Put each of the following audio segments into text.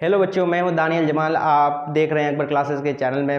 Hello बच्चों, मैं हूं दानियल जमाल। आप देख रहे हैं अकबर क्लासेस के चैनल में।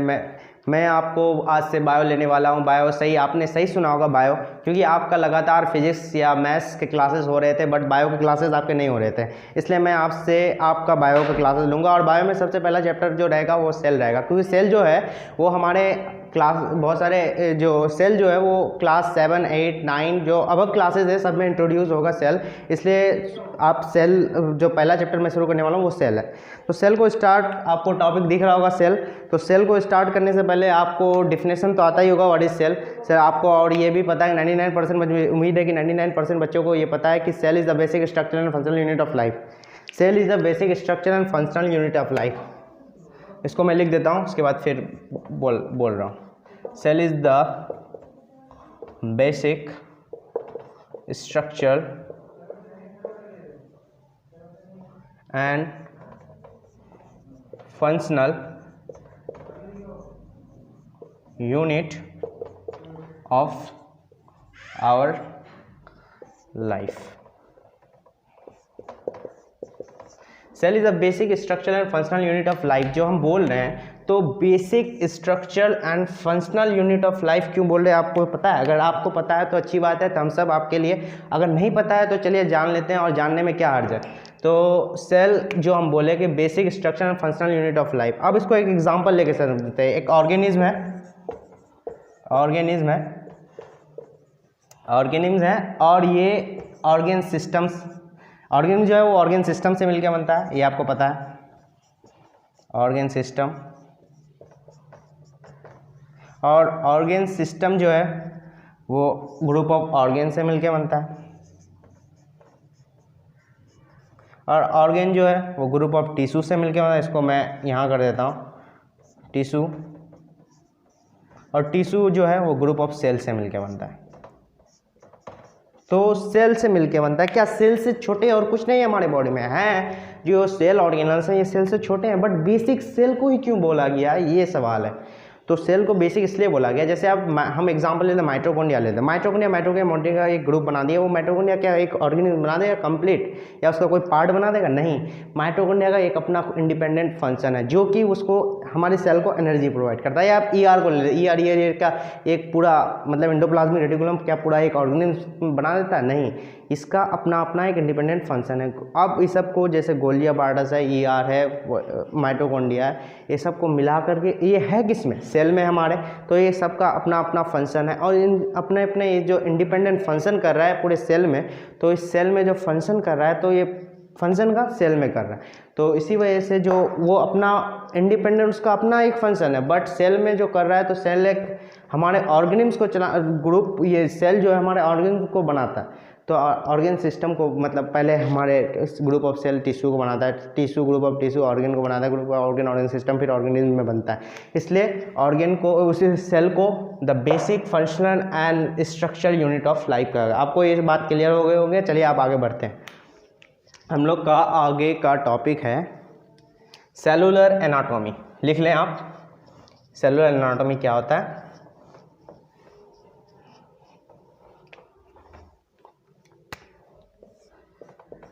मैं आपको आज से बायो लेने वाला हूं। बायो आपने सही सुना होगा बायो, क्योंकि आपका लगातार फिजिक्स या मैथ्स के क्लासेस हो रहे थे, बट बायो के क्लासेस आपके नहीं हो रहे थे। इसलिए मैं आपसे आपका बायो के क्लासेस लूँगा। और बायो में सबसे पहला चैप्टर जो रहेगा वो सेल रहेगा, क्योंकि सेल जो है वो हमारे क्लास बहुत सारे जो सेल जो है वो क्लास 7, 8, 9 जो अब क्लासेस है सब में इंट्रोड्यूस होगा सेल। इसलिए आप सेल जो पहला चैप्टर मैं शुरू करने वाला हूँ वो सेल है। तो सेल को स्टार्ट, आपको टॉपिक दिख रहा होगा सेल। तो सेल को स्टार्ट करने से पहले आपको डिफिनेशन तो आता ही होगा व्हाट इज सेल सर आपको। और ये भी पता है 99% मुझे उम्मीद है कि 99% बच्चों को ये पता है कि cell is the basic structure and functional unit of life. Cell is the basic structure and functional unit of life. इसको मैं लिख देता हूँ, उसके बाद फिर बोल रहा हूँ। Cell is the basic structure and functional unit of our life. Cell is a basic structure and functional unit of life. जो हम बोल रहे हैं तो basic structure and functional unit of life क्यों बोल रहे हैं आपको पता है? अगर आपको पता है तो अच्छी बात है, थम्स अप आपके लिए। अगर नहीं पता है तो चलिए जान लेते हैं, और जानने में क्या हर्ज है। तो सेल जो हम बोले कि basic structure and functional unit of life. अब इसको एक एग्जांपल लेके समझते हैं। एक ऑर्गेनिज्म है और ये ऑर्गेन सिस्टम्स, ऑर्गेन जो है वो ऑर्गेन सिस्टम से मिलकर बनता है, ये आपको पता है। ऑर्गेन सिस्टम, और ऑर्गेन सिस्टम जो है वो ग्रुप ऑफ ऑर्गेन से मिलकर बनता है, और ऑर्गेन जो है वो ग्रुप ऑफ टिश्यू से मिलकर बनता है। इसको मैं यहाँ कर देता हूँ टिश्यू, और टिश्यू जो है वो ग्रुप ऑफ सेल से मिलकर बनता है। तो सेल से मिलके बनता है। क्या सेल से छोटे और कुछ नहीं है हमारे बॉडी में? है जो सेल ऑर्गेनल्स हैं ये सेल से छोटे हैं, बट बेसिक सेल को ही क्यों बोला गया, ये सवाल है। तो सेल को बेसिक इसलिए बोला गया, जैसे अब हम एग्जांपल लेते हैं माइटोकॉन्ड्रिया लेते हैं। माइटोकॉन्ड्रिया का एक ग्रुप बना दिया, वो माइटोकॉन्ड्रिया क्या एक ऑर्गेनिज्म बना देगा कंप्लीट, या उसका कोई पार्ट बना देगा? नहीं। माइटोकॉन्ड्रिया का एक अपना इंडिपेंडेंट फंक्शन है जो कि उसको हमारे सेल को एनर्जी प्रोवाइड करता है। या आप ईआर को ले लें, ईआर का एक पूरा मतलब एंडोप्लाज्मिक रेटिकुलम क्या पूरा एक ऑर्गेनिज्म बना देता है? नहीं, इसका अपना अपना एक इंडिपेंडेंट फंक्शन है। अब इस सब को जैसे गोल्गी अपार्टस है, ईआर है, माइटोकॉन्ड्रिया है, ये सब को मिला करके ये है किसमें? सेल में हमारे। तो ये सब का अपना अपना फंक्शन है, और इन अपने अपने ये जो इंडिपेंडेंट फंक्शन कर रहा है पूरे सेल में, तो इस सेल में जो फंक्शन कर रहा है तो ये फंक्शन का सेल में कर रहा है। तो इसी वजह से जो वो अपना इंडिपेंडेंट उसका अपना एक फंक्शन है, बट सेल में जो कर रहा है तो सेल एक हमारे ऑर्गेनिम्स को चला ग्रुप, ये सेल जो है हमारे ऑर्गेनिम्स को बनाता है। तो ऑर्गेन सिस्टम को मतलब पहले हमारे ग्रुप ऑफ सेल टिश्यू को बनाता है, tissue group of tissue organ को बनाता है, ग्रुप ऑफ ऑर्गेन सिस्टम फिर ऑर्गेनिज्म में बनता है। इसलिए ऑर्गेन को उसी सेल को the basic functional and structural unit of life कहा गया। आपको ये बात क्लियर हो गए होंगे। चलिए आप आगे बढ़ते हैं। हम लोग का आगे का टॉपिक है सेलुलर एनाटॉमी। लिख लें आप, सेलुलर एनाटॉमी क्या होता है।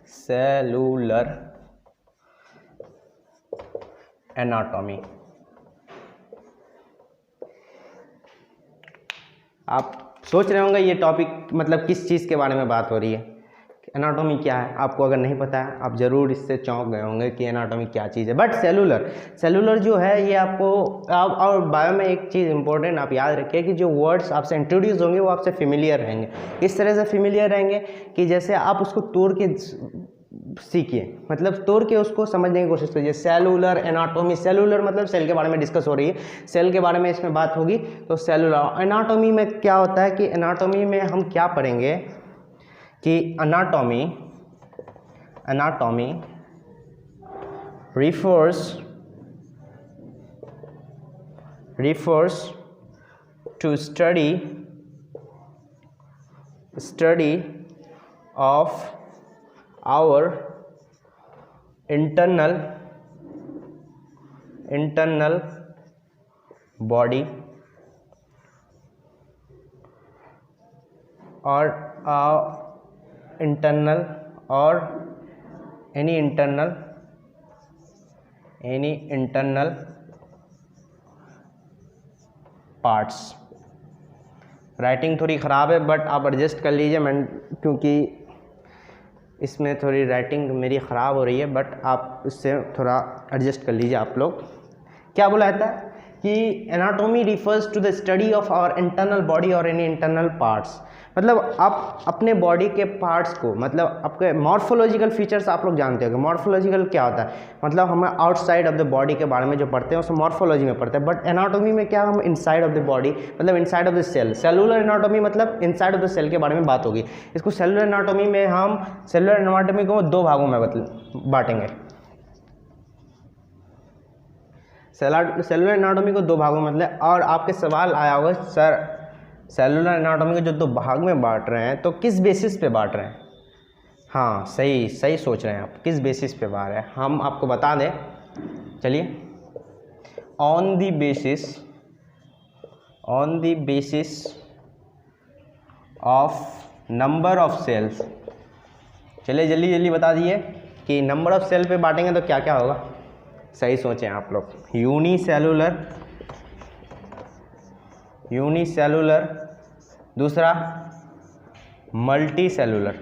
Cellular anatomy. आप सोच रहे होंगे ये टॉपिक मतलब किस चीज़ के बारे में बात हो रही है, एनाटॉमी क्या है। आपको अगर नहीं पता है आप ज़रूर इससे चौंक गए होंगे कि एनाटॉमी क्या चीज़ है। बट सेलुलर जो है ये आपको और बायो में एक चीज़ इंपॉर्टेंट आप याद रखिए कि जो वर्ड्स आपसे इंट्रोड्यूस होंगे वो आपसे फेमिलियर रहेंगे। इस तरह से फेमिलियर रहेंगे कि जैसे आप उसको तोड़ के सीखिए, मतलब तोड़ के उसको समझने की कोशिश कीजिए। सेलुलर एनाटॉमी, सेलुलर मतलब सेल के बारे में डिस्कस हो रही है, सेल के बारे में इसमें बात होगी। तो सेलुलर एनाटॉमी में क्या होता है कि एनाटॉमी में हम क्या पढ़ेंगे कि anatomy refers to study of our internal body or internal or any internal any internal parts. Writing थोड़ी ख़राब है बट आप एडजस्ट कर लीजिए, मैं क्योंकि इसमें थोड़ी राइटिंग मेरी ख़राब हो रही है, बट आप इससे थोड़ा एडजस्ट कर लीजिए आप लोग। क्या बोला जाता है कि anatomy refers to the study of our internal body और एनी इंटरनल पार्ट्स, मतलब आप अपने बॉडी के पार्ट्स को, मतलब आपके मॉर्फोलॉजिकल फीचर्स आप लोग जानते हो कि मॉर्फोलॉजिकल क्या होता है, मतलब हम आउटसाइड ऑफ द बॉडी के बारे में जो पढ़ते हैं उसको मॉर्फोलॉजी में पढ़ते हैं, बट एनाटॉमी में क्या, हम इनसाइड ऑफ द बॉडी, मतलब inside of the cell, cellular anatomy मतलब इनसाइड ऑफ द सेल के बारे में बात होगी। इसको सेलुलर एनाटॉमी में हम सेलुलर एनाटॉमी को दो भागों में बांटेंगे। सेलुलर एनाटॉमी को दो भागों में मतलब, और आपके सवाल आया होगा सर सेलुलर एनाटॉमी को जो दो भाग में बांट रहे हैं तो किस बेसिस पे बांट रहे हैं। हाँ सही सोच रहे हैं आप, किस बेसिस पे बांट रहे हैं, हम आपको बता दें। चलिए, on the basis of number of cells. चलिए जल्दी बता दिए कि नंबर ऑफ सेल पे बांटेंगे तो क्या क्या होगा, सही सोचें आप लोग। यूनिसेलुलर, दूसरा multi cellular,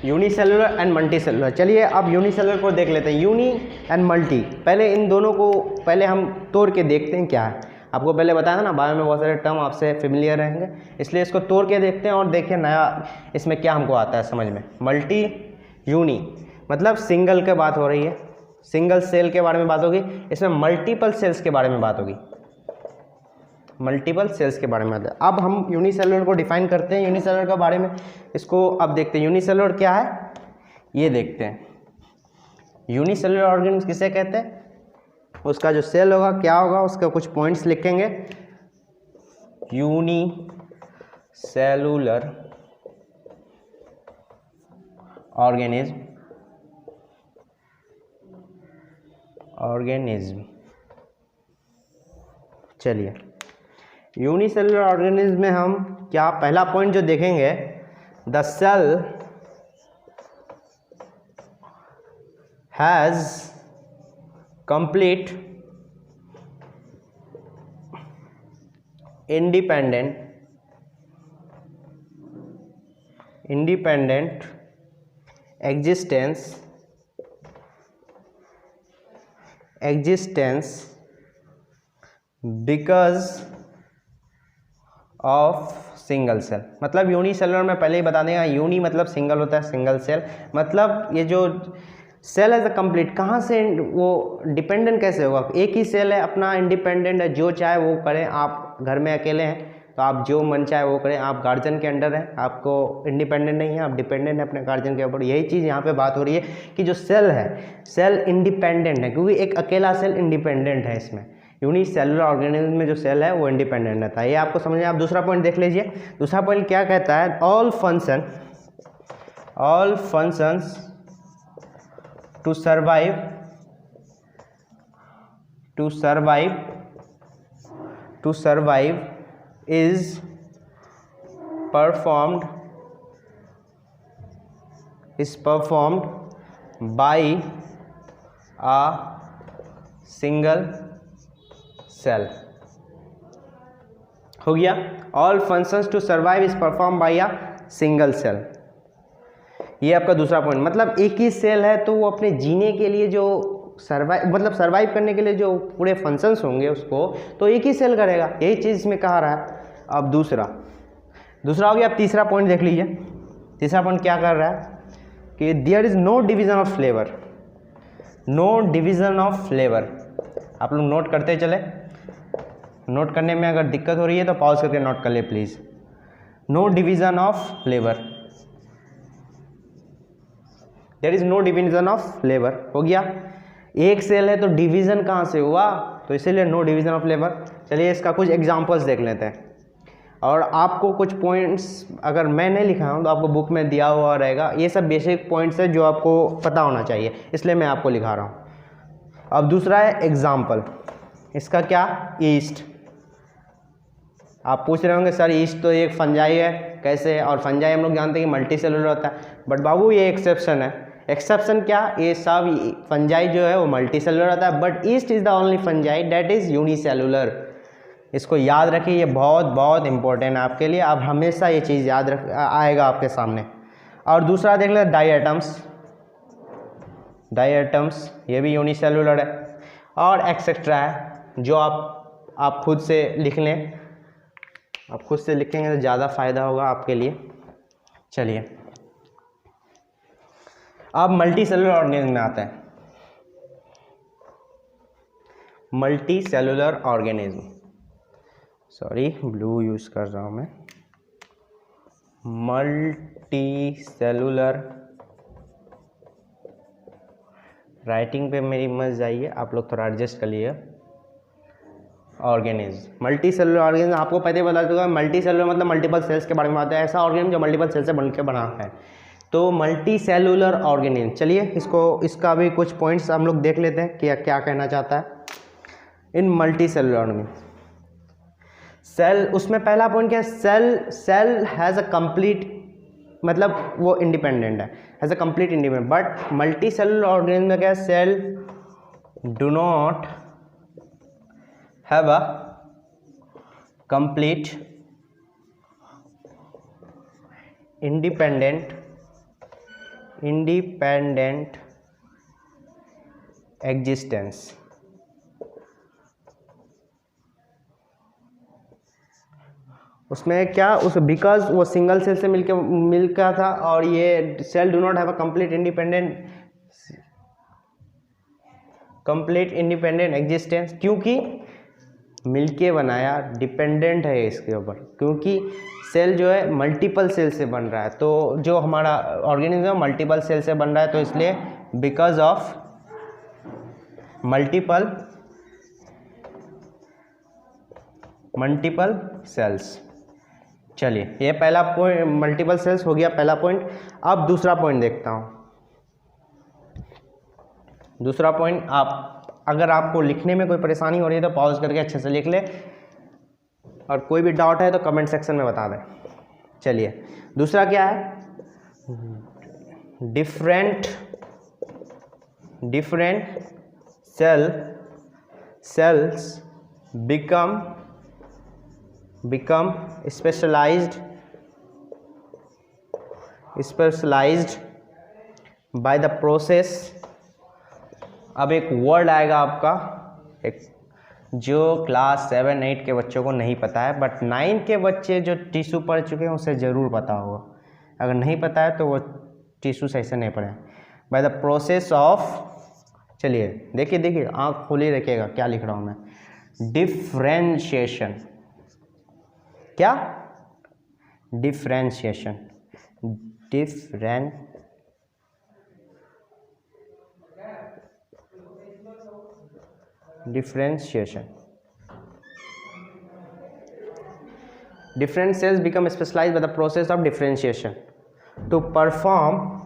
unicellular and multi cellular. चलिए अब यूनिसेलुलर को देख लेते हैं, यूनी एंड मल्टी। पहले इन दोनों को पहले हम तोड़ के देखते हैं क्या है। आपको पहले बताया था ना, बायो में बहुत सारे टर्म आपसे फेमिलियर रहेंगे, इसलिए इसको तोड़ के देखते हैं और देखिए नया इसमें क्या हमको आता है समझ में। मल्टी यूनी मतलब सिंगल के बात हो रही है, सिंगल सेल के बारे में बात होगी, इसमें मल्टीपल सेल्स के बारे में बात होगी, मल्टीपल सेल्स के बारे में बात है। अब हम यूनिसेलुलर को डिफाइन करते हैं, यूनिसेलुलर के बारे में इसको अब देखते हैं। यूनिसेलुलर क्या है ये देखते हैं। यूनिसेलुलर ऑर्गेनिज्म किसे कहते हैं, उसका जो सेल होगा क्या होगा, उसका कुछ पॉइंट्स लिखेंगे। Unicellular organism. चलिए यूनिसेलुलर ऑर्गेनिज्म में हम क्या पहला पॉइंट जो देखेंगे, the cell has complete independent existence because of single cell. मतलब यूनिसेलुलर में पहले ही बता देंगे, यूनी मतलब सिंगल होता है, सिंगल सेल मतलब ये जो सेल एज अ कंप्लीट, कहाँ से वो डिपेंडेंट कैसे होगा, एक ही सेल है अपना इंडिपेंडेंट है, जो चाहे वो करें। आप घर में अकेले हैं तो आप जो मन चाहे वो करें, आप गार्जियन के अंडर हैं, आपको इंडिपेंडेंट नहीं है, आप डिपेंडेंट हैं अपने गार्जियन के ऊपर। यही चीज़ यहाँ पे बात हो रही है कि जो सेल है, सेल इंडिपेंडेंट है, क्योंकि एक अकेला सेल इंडिपेंडेंट है। इसमें यूनिसेलुलर ऑर्गेनिज्म में जो सेल है वो इंडिपेंडेंट रहता है, ये आपको समझ में। आप दूसरा पॉइंट देख लीजिए, दूसरा पॉइंट क्या कहता है, all functions to survive is performed by a single cell। हो गया, all functions to survive is performed by a single cell। ये आपका दूसरा पॉइंट, मतलब एक ही सेल है तो वो अपने जीने के लिए जो सर्वाइव करने के लिए जो पूरे फंक्शंस होंगे उसको तो एक ही सेल करेगा, यही चीज़ इसमें कहा रहा है। अब दूसरा हो गया। अब तीसरा पॉइंट देख लीजिए, तीसरा पॉइंट क्या कर रहा है कि there is no division of flavour. आप लोग नोट करते चले, नोट करने में अगर दिक्कत हो रही है तो पॉज करके नोट कर ले please. No division of flavour, there is no division of flavour. हो गया, एक सेल है तो डिवीजन कहाँ से हुआ, तो इसीलिए नो डिवीजन ऑफ फ्लेवर। चलिए इसका कुछ एग्जांपल्स देख लेते हैं, और आपको कुछ पॉइंट्स अगर मैं नहीं लिखा हूँ तो आपको बुक में दिया हुआ रहेगा। ये सब बेसिक पॉइंट्स है जो आपको पता होना चाहिए, इसलिए मैं आपको लिखा रहा हूँ। अब दूसरा है एग्जाम्पल, इसका क्या, ईस्ट। आप पूछ रहे होंगे सर ईस्ट तो एक फंजाई है कैसे है, और फंजाई हम लोग जानते हैं कि मल्टी सेलुलर होता है, बट बाबू ये एक्सेप्शन है। एक्सेप्शन क्या, ये सब फंजाई जो है वो मल्टी सेलुलर होता है, but east is the only fungi that is unicellular. इसको याद रखिए, ये बहुत बहुत इंपॉर्टेंट है आपके लिए, आप हमेशा ये चीज़ याद रख आएगा आपके सामने। और दूसरा देख लें डाइएटम्स, डाइएटम्स ये भी यूनिसेलुलर है, और एक्सेट्रा है जो आप खुद से लिख लें, आप खुद से लिखेंगे तो ज़्यादा फायदा होगा आपके लिए। चलिए अब मल्टी सेलुलर ऑर्गेनिज्म में आते हैं। Multi cellular organism, sorry blue use कर रहा हूँ मैं, मल्टी सेलुलर, राइटिंग पे मेरी मत जाइए, आप लोग थोड़ा एडजस्ट कर लिए। ऑर्गेनिज्म, मल्टी सेलुलर ऑर्गेनिज्म आपको पहले बता चुका है, मल्टी सेलुलर मतलब मल्टीपल सेल्स के बारे में आता है, ऐसा ऑर्गेनिज्म जो मल्टीपल सेल से बनकर बना है, तो मल्टी सेलुलर ऑर्गेनिज्म। चलिए इसका भी कुछ पॉइंट्स हम लोग देख लेते हैं कि क्या कहना चाहता है इन मल्टी सेलुलर ऑर्गेनिज्म। सेल, उसमें पहला पॉइंट क्या है, सेल हैज़ अ कंप्लीट, मतलब वो इंडिपेंडेंट है, has a complete independent, but multi cellular organism में क्या है, cell do not have a complete independent existence. उसमें क्या, उस बिकॉज वो सिंगल सेल से मिलकर था, और ये cell do not have a complete independent existence, क्योंकि मिलके बनाया, डिपेंडेंट है इसके ऊपर, क्योंकि सेल जो है मल्टीपल सेल से बन रहा है, तो जो हमारा ऑर्गेनिज्म मल्टीपल सेल से बन रहा है, तो इसलिए बिकॉज ऑफ मल्टीपल सेल्स। चलिए ये पहला पॉइंट, मल्टीपल सेल्स हो गया पहला पॉइंट। अब दूसरा पॉइंट देखता हूँ। दूसरा पॉइंट, अगर आपको लिखने में कोई परेशानी हो रही है तो पॉज करके अच्छे से लिख ले, और कोई भी डाउट है तो कमेंट सेक्शन में बता दें। चलिए दूसरा क्या है, different cells become specialized by the process। अब एक वर्ड आएगा आपका, एक जो क्लास 7, 8 के बच्चों को नहीं पता है, बट 9 के बच्चे जो टिश्यू पढ़ चुके हैं उसे ज़रूर पता होगा, अगर नहीं पता है तो वो टिश्यू सही से नहीं पढ़े। बाय द प्रोसेस ऑफ, चलिए देखिए आँख खुली रखिएगा क्या लिख रहा हूँ मैं, डिफ्रेंशिएशन। क्या, differentiation different cells become specialized by the process of differentiation to perform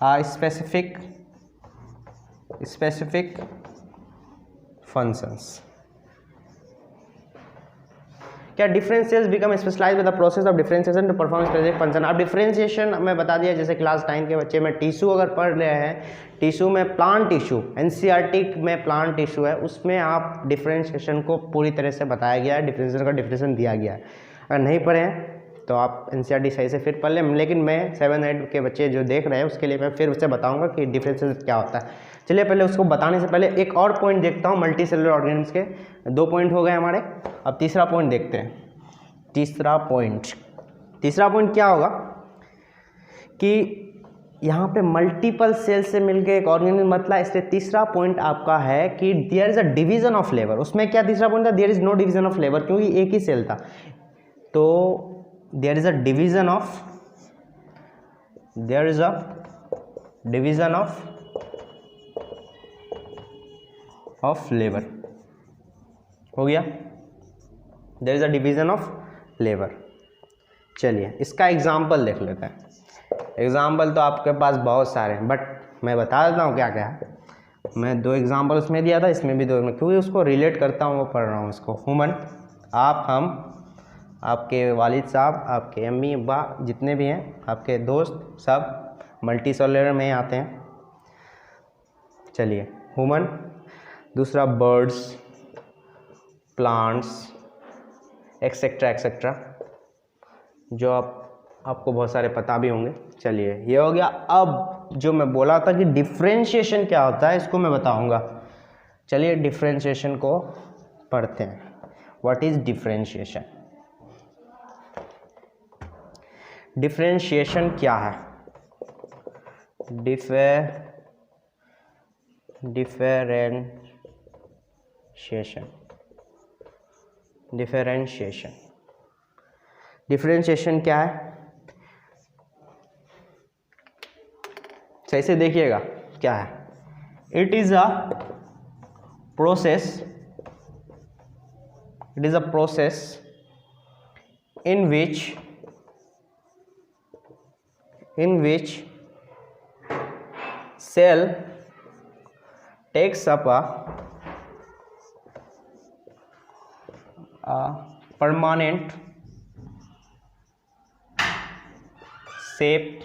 a specific functions। क्या, different cells become specialise with the process of differentiation to perform specific function. अब डिफरेंशिएशन मैं बता दिया, जैसे क्लास 9 के बच्चे में टिश्यू अगर पढ़ रहे हैं, टिश्यू में प्लांट टिश्यू, एनसीईआरटी में प्लांट टिश्यू है, उसमें आप डिफरेंशिएशन को पूरी तरह से बताया गया है, डिफरेंशिएशन का डिफिनेशन दिया गया है। अगर नहीं पढ़े हैं तो आप एनसीईआरटी सही से फिर पढ़ लें, लेकिन मैं 7, 8 के बच्चे जो देख रहे हैं उसके लिए मैं फिर उससे बताऊँगा कि डिफरेंशिएशन क्या होता है। चलिए पहले उसको बताने से पहले एक और पॉइंट देखता हूँ मल्टी सेलुलर ऑर्गेनिज्म के। 2 पॉइंट हो गए हमारे, अब तीसरा पॉइंट देखते हैं। तीसरा पॉइंट क्या होगा कि यहाँ पे मल्टीपल सेल से मिलकर एक ऑर्गेनिज्म मतलब, इसलिए तीसरा पॉइंट आपका है कि there is a division of labour. उसमें क्या तीसरा पॉइंट था, there is no division of labour, क्योंकि एक ही सेल था, तो there is a division of labour. हो गया, there is a division of labour. चलिए इसका एग्जाम्पल देख लेते हैं। एग्जाम्पल तो आपके पास बहुत सारे हैं, बट मैं बता देता हूँ क्या क्या है। मैं 2 एग्जाम्पल उसमें दिया था, इसमें भी 2, क्योंकि उसको रिलेट करता हूँ, वो पढ़ रहा हूँ इसको। ह्यूमन, आप, हम, आपके वालिद साहब, आपके अम्मी अब्बा जितने भी हैं, आपके दोस्त, सब मल्टी सेलुलर में आते हैं। चलिए, ह्यूमन, दूसरा बर्ड्स, प्लांट्स, एक्सेट्रा एक्सेट्रा, जो आपको बहुत सारे पता भी होंगे। चलिए, ये हो गया। अब जो मैं बोला था कि डिफ्रेंशिएशन क्या होता है, इसको मैं बताऊंगा। चलिए, डिफ्रेंशिएशन को पढ़ते हैं। What is differentiation? डिफ्रेंशिएशन क्या है? डिफरेंशिएशन क्या है? सही से देखिएगा क्या है। It is a process in which cell takes up a permanent shape,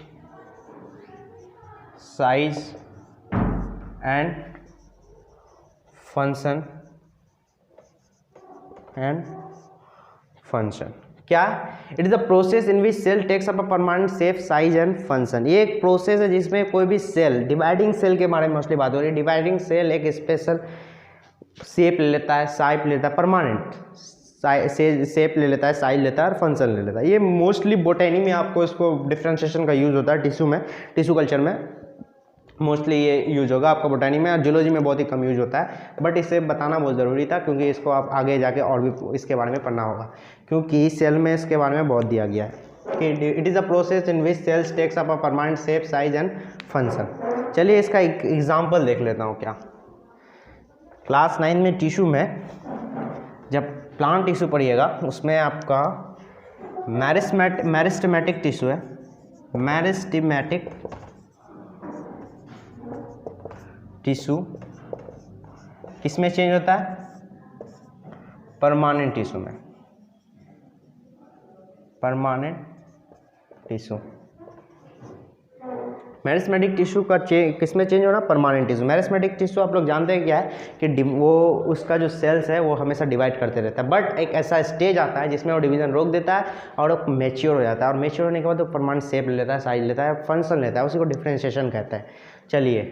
size and function क्या? It is a process in which sale tax up a permanent shape, size and function. ये एक प्रोसेस है जिसमें कोई भी cell, dividing cell के बारे में मोस्टली बात हो रही है। डिवाइडिंग सेल एक स्पेशल शेप ले लेता है, साइज लेता है, परमानेंट शेप ले लेता है, साइज लेता है और फंक्शन ले लेता है। ये मोस्टली बोटैनी में आपको इसको डिफ्रेंशिएशन का यूज़ होता है, टिश्यू कल्चर में मोस्टली ये यूज होगा आपका। बोटैनी में और जूलॉजी में बहुत ही कम यूज होता है, बट इसे बताना बहुत ज़रूरी था क्योंकि इसको आप आगे जाके और भी इसके बारे में पढ़ना होगा, क्योंकि सेल में इसके बारे में बहुत दिया गया है कि it is a process in which cells takes up a permanent shape, size and function. चलिए, इसका एक एग्जाम्पल देख लेता हूँ। क्या क्लास 9 में टिश्यू में जब प्लांट टिश्यू पढ़िएगा, उसमें आपका मेरिस्टेमेटिक टिश्यू है। मेरिस्टेमेटिक टिश्यू किसमें चेंज होता है? परमानेंट टिश्यू में। परमानेंट टिश्यू, मेरिस्टेमेटिक टिश्यू का किसमें चेंज होना? Permanent tissue. मेरिस्टेमेटिक टिश्यू आप लोग जानते हैं क्या है कि वो उसका जो सेल्स है वो हमेशा डिवाइड करते रहता है, बट एक ऐसा स्टेज आता है जिसमें वो डिवीजन रोक देता है और वो मैच्योर हो जाता है, और मैच्योर होने के बाद वो परमानेंट शेप लेता है, साइज लेता है, फंक्शन लेता है, उसी को डिफ्रेंशिएशन कहते हैं। चलिए,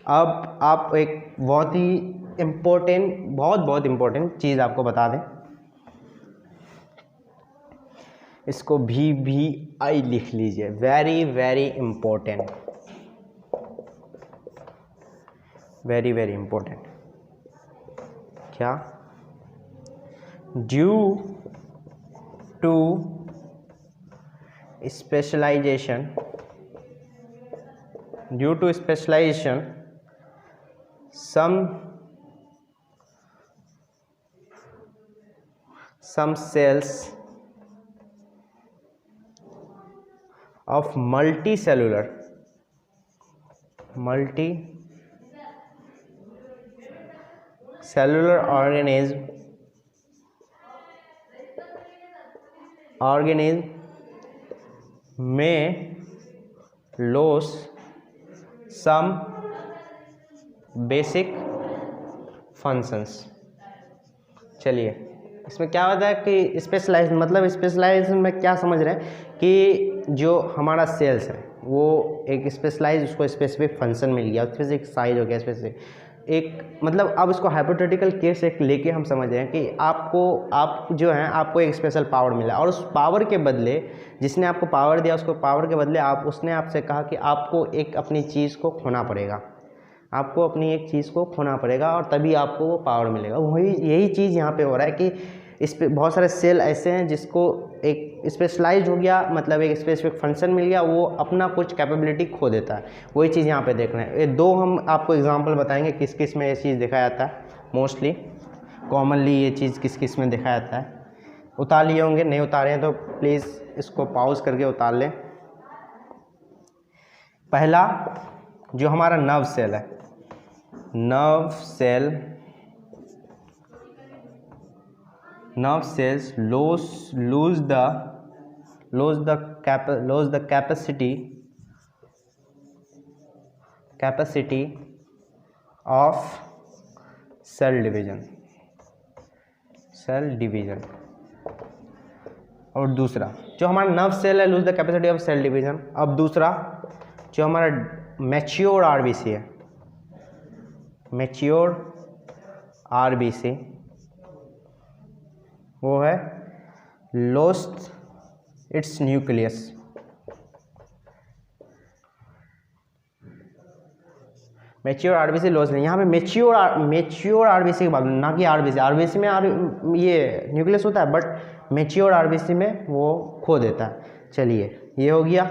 अब आप एक बहुत ही बहुत इम्पोर्टेंट चीज़ आपको बता दें, इसको VVI लिख लीजिए, वेरी इम्पोर्टेंट, वेरी इम्पोर्टेंट। क्या? Due to specialisation some cells of multicellular organism may lose some basic functions। चलिए, इसमें क्या होता है कि स्पेशलाइज, मतलब स्पेशलाइजेशन में क्या समझ रहे हैं कि जो हमारा सेल्स है वो एक स्पेशलाइज, उसको स्पेसिफिक फंक्शन मिल गया, स्पेसिफिक साइज हो गया, स्पेसिफिक एक, मतलब अब इसको हाइपोथेटिकल केस एक लेके हम समझ रहे हैं कि आप जो हैं आपको एक स्पेशल पावर मिला, और उस पावर के बदले, जिसने आपको पावर दिया, उसको पावर के बदले उसने आपसे कहा कि आपको एक अपनी चीज़ को खोना पड़ेगा, आपको अपनी एक चीज़ को खोना पड़ेगा और तभी आपको वो पावर मिलेगा। वही यही चीज़ यहाँ पे हो रहा है कि इस पे बहुत सारे सेल ऐसे हैं जिसको एक स्पेशलाइज हो गया, मतलब एक स्पेसिफिक फंक्शन मिल गया, वो अपना कुछ कैपेबिलिटी खो देता है। वही चीज़ यहाँ पे देख रहे हैं। ये 2 हम आपको एग्जांपल बताएंगे किस किस में ये चीज़ देखा जाता है। मोस्टली कॉमनली ये चीज़ किस किस में देखा जाता है। उतार लिए होंगे, नहीं उतारे हैं तो प्लीज़ इसको पॉज करके उतार लें। पहला जो हमारा नर्व सेल है, nerve cells lose the capacity of cell division। और दूसरा जो हमारा नर्व सेल है lose the capacity of cell division. अब दूसरा जो हमारा मैच्योर आरबीसी है, मैच्योर आरबीसी वो है lost its nucleus. Mature RBC loss नहीं, यहाँ पे मैच्योर आरबीसी की बात ना कि आरबीसी में ये न्यूक्लियस होता है, बट मैच्योर आरबीसी में वो खो देता है। चलिए ये हो गया,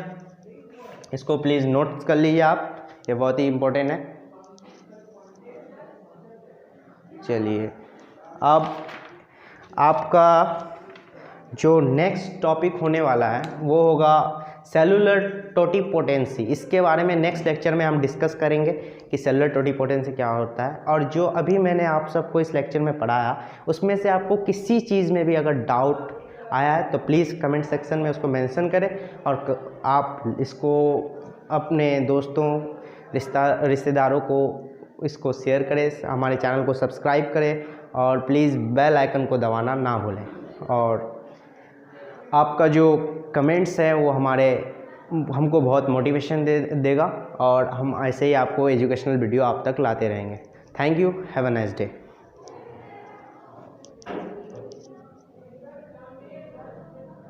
इसको प्लीज़ नोट कर लीजिए आप, ये बहुत ही इम्पोर्टेंट है। चलिए अब आपका जो नेक्स्ट टॉपिक होने वाला है वो होगा सेलुलर टोटिपोटेंसी। इसके बारे में नेक्स्ट लेक्चर में हम डिस्कस करेंगे कि सेलुलर टोटिपोटेंसी क्या होता है। और जो अभी मैंने आप सबको इस लेक्चर में पढ़ाया उसमें से आपको किसी चीज़ में भी अगर डाउट आया है तो प्लीज़ कमेंट सेक्शन में उसको मेंशन करें, और आप इसको अपने दोस्तों रिश्तेदारों को इसको शेयर करें, हमारे चैनल को सब्सक्राइब करें, और प्लीज़ बेल आइकन को दबाना ना भूलें। और आपका जो कमेंट्स है वो हमको बहुत मोटिवेशन देगा, और हम ऐसे ही आपको एजुकेशनल वीडियो आप तक लाते रहेंगे। Thank you, have a nice day.